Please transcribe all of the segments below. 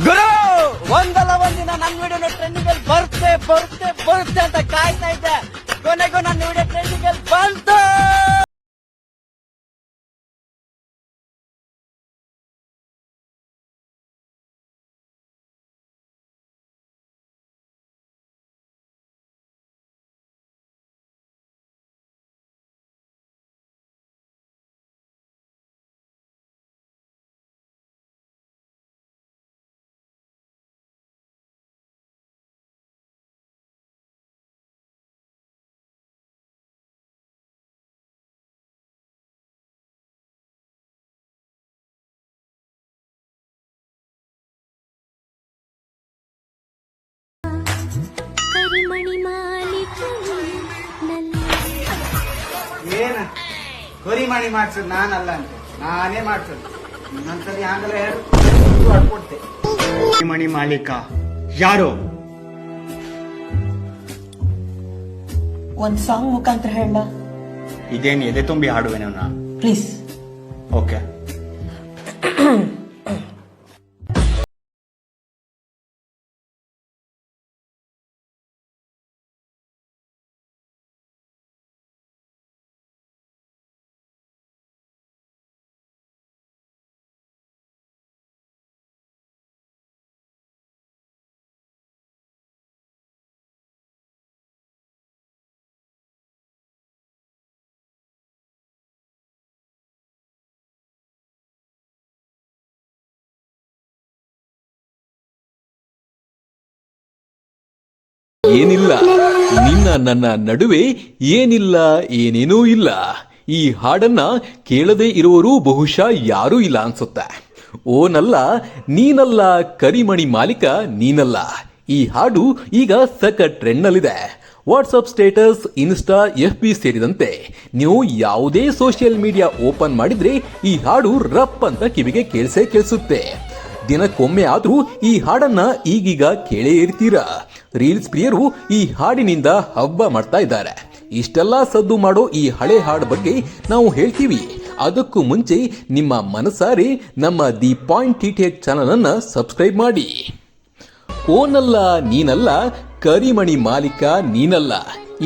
ಗುರು ಒಂದಲ್ಲ ಒಂದಿನ ನನ್ನ ವಿಡಿಯೋ ಟ್ರೆಂಡಿಂಗ್ ಅಲ್ಲಿ ಬರುತ್ತೆ ಅಂತ ಕಾಯ್ತಾ ಇದ್ದೆ. ಕೊನೆಗೂ ನನ್ನ ವಿಡಿಯೋ ಟ್ರೆಂಡಿಂಗ್ ಅಲ್ಲಿ ಬಂತು. ಏನ ಕರಿಮಣಿ ಮಾಡ್ಸದ್ ನಾನಲ್ಲ ಅಂತ ನಾನೇ ಮಾಡ್ಸೋದು. ಇನ್ನೊಂದ್ಸರಿ ಹಂಗಲ್ಲ ಹೇಳು ಹೊಡ್ಕೊಡ್ತೆ. ಕರಿಮಣಿ ಮಾಲೀಕ ಯಾರು? ಒಂದ್ ಸಾಂಗ್ ಮುಖಾಂತರ ಹೇಳ. ಇದೇನು ಎದೆ ತುಂಬಿ ಹಾಡುವೆನ? ಪ್ಲೀಸ್. ಓಕೆ. ಏನಿಲ್ಲ ನಿನ್ನ ನನ್ನ ನಡುವೆ ಏನಿಲ್ಲ ಏನೇನೂ ಇಲ್ಲ. ಈ ಹಾಡನ್ನ ಕೇಳದೇ ಇರುವವರು ಬಹುಶಃ ಯಾರೂ ಇಲ್ಲ ಅನ್ಸುತ್ತೆ. ಓನಲ್ಲ ನೀನಲ್ಲ ಕರಿಮಣಿ ಮಾಲೀಕ ನೀನಲ್ಲ. ಈ ಹಾಡು ಈಗ ಸಖತ್ ಟ್ರೆಂಡ್ನಲ್ಲಿದೆ. ವಾಟ್ಸಪ್ ಸ್ಟೇಟಸ್, ಇನ್ಸ್ಟಾ, FB ಸೇರಿದಂತೆ ನೀವು ಯಾವುದೇ ಸೋಷಿಯಲ್ ಮೀಡಿಯಾ ಓಪನ್ ಮಾಡಿದ್ರೆ ಈ ಹಾಡು ರಪ್ ಅಂತ ಕಿವಿಗೆ ಕೇಳಿಸುತ್ತೆ. ದಿನಕ್ಕೊಮ್ಮೆ ಆದ್ರೂ ಈ ಹಾಡನ್ನ ಈಗೀಗ ಕೇಳೇ ಇರ್ತೀರಾ. ರೀಲ್ಸ್ ಪ್ರಿಯರು ಈ ಹಾಡಿನಿಂದ ಹಬ್ಬ ಮಾಡ್ತಾ ಇದ್ದಾರೆ. ಇಷ್ಟೆಲ್ಲ ಸದ್ದು ಮಾಡೋ ಈ ಹಳೆ ಹಾಡು ಬಗ್ಗೆ ನಾವು ಹೇಳ್ತೀವಿ. ಅದಕ್ಕೂ ಮುಂಚೆ ನಿಮ್ಮ ಮನಸಾರೆ ನಮ್ಮ ದಿ ಪಾಯಿಂಟ್ TTH ಚಾನಲ್ ಅನ್ನ ಸಬ್ಸ್ಕ್ರೈಬ್ ಮಾಡಿ. ಓನಲ್ಲ ನೀನಲ್ಲ ಕರಿಮಣಿ ಮಾಲೀಕ ನೀನಲ್ಲ.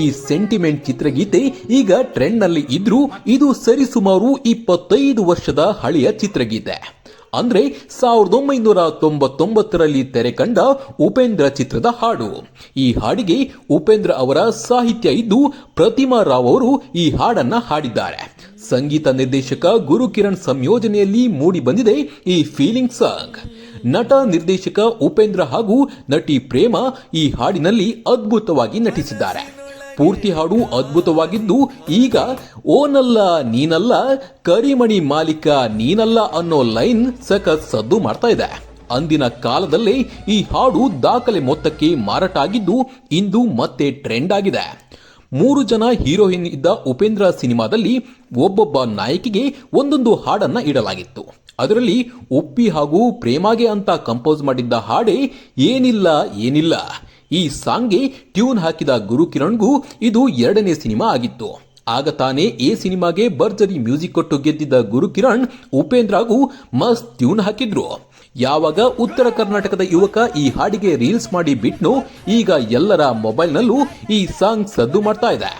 ಈ ಸೆಂಟಿಮೆಂಟ್ ಚಿತ್ರಗೀತೆ ಈಗ ಟ್ರೆಂಡ್ ನಲ್ಲಿ ಇದ್ರೂ ಇದು ಸರಿಸುಮಾರು 25 ವರ್ಷದ ಹಳೆಯ ಚಿತ್ರಗೀತೆ. ಅಂದ್ರೆ 1999ರಲ್ಲಿ ತೆರೆ ಕಂಡ ಉಪೇಂದ್ರ ಚಿತ್ರದ ಹಾಡು. ಈ ಹಾಡಿಗೆ ಉಪೇಂದ್ರ ಅವರ ಸಾಹಿತ್ಯ ಇದ್ದು ಪ್ರತಿಮಾ ರಾವ್ ಅವರು ಈ ಹಾಡನ್ನ ಹಾಡಿದ್ದಾರೆ. ಸಂಗೀತ ನಿರ್ದೇಶಕ ಗುರುಕಿರಣ್ ಸಂಯೋಜನೆಯಲ್ಲಿ ಮೂಡಿ ಬಂದಿದೆ ಈ ಫೀಲಿಂಗ್ ಸಾಂಗ್. ನಟ ನಿರ್ದೇಶಕ ಉಪೇಂದ್ರ ಹಾಗೂ ನಟಿ ಪ್ರೇಮ ಈ ಹಾಡಿನಲ್ಲಿ ಅದ್ಭುತವಾಗಿ ನಟಿಸಿದ್ದಾರೆ. ಪೂರ್ತಿ ಹಾಡು ಅದ್ಭುತವಾಗಿದ್ದು ಈಗ ಓನಲ್ಲ ನೀನಲ್ಲ ಕರಿಮಣಿ ಮಾಲೀಕ ನೀನಲ್ಲ ಅನ್ನೋ ಲೈನ್ ಸಖತ್ ಸದ್ದು ಮಾಡ್ತಾ ಇದೆ. ಅಂದಿನ ಕಾಲದಲ್ಲೇ ಈ ಹಾಡು ದಾಖಲೆ ಮೊತ್ತಕ್ಕೆ ಮಾರಾಟ ಆಗಿದ್ದು ಇಂದು ಮತ್ತೆ ಟ್ರೆಂಡ್ ಆಗಿದೆ. 3 ಜನ ಹೀರೋಯಿನ್ ಇದ್ದ ಉಪೇಂದ್ರ ಸಿನಿಮಾದಲ್ಲಿ ಒಬ್ಬೊಬ್ಬ ನಾಯಕಿಗೆ ಒಂದೊಂದು ಹಾಡನ್ನ ಇಡಲಾಗಿತ್ತು. ಅದರಲ್ಲಿ ಉಪ್ಪಿ ಹಾಗೂ ಪ್ರೇಮಾಗೆ ಅಂತ ಕಂಪೋಸ್ ಮಾಡಿದ್ದ ಹಾಡೇ ಏನಿಲ್ಲ ಏನಿಲ್ಲ. ಈ ಸಾಂಗ್ಗೆ ಟ್ಯೂನ್ ಹಾಕಿದ ಗುರುಕಿರಣ್ಗೂ ಇದು 2ನೇ ಸಿನಿಮಾ ಆಗಿತ್ತು. ಆಗ ತಾನೇ ಈ ಸಿನಿಮಾಗೆ ಭರ್ಜರಿ ಮ್ಯೂಸಿಕ್ ಕೊಟ್ಟು ಗೆದ್ದಿದ್ದ ಗುರುಕಿರಣ್ ಉಪೇಂದ್ರಗೂ ಮಸ್ತ್ ಟ್ಯೂನ್ ಹಾಕಿದ್ರು. ಯಾವಾಗ ಉತ್ತರ ಕರ್ನಾಟಕದ ಯುವಕ ಈ ಹಾಡಿಗೆ ರೀಲ್ಸ್ ಮಾಡಿ ಬಿಟ್ನೋ ಈಗ ಎಲ್ಲರ ಮೊಬೈಲ್ನಲ್ಲೂ ಈ ಸಾಂಗ್ ಸದ್ದು ಮಾಡ್ತಾ ಇದೆ.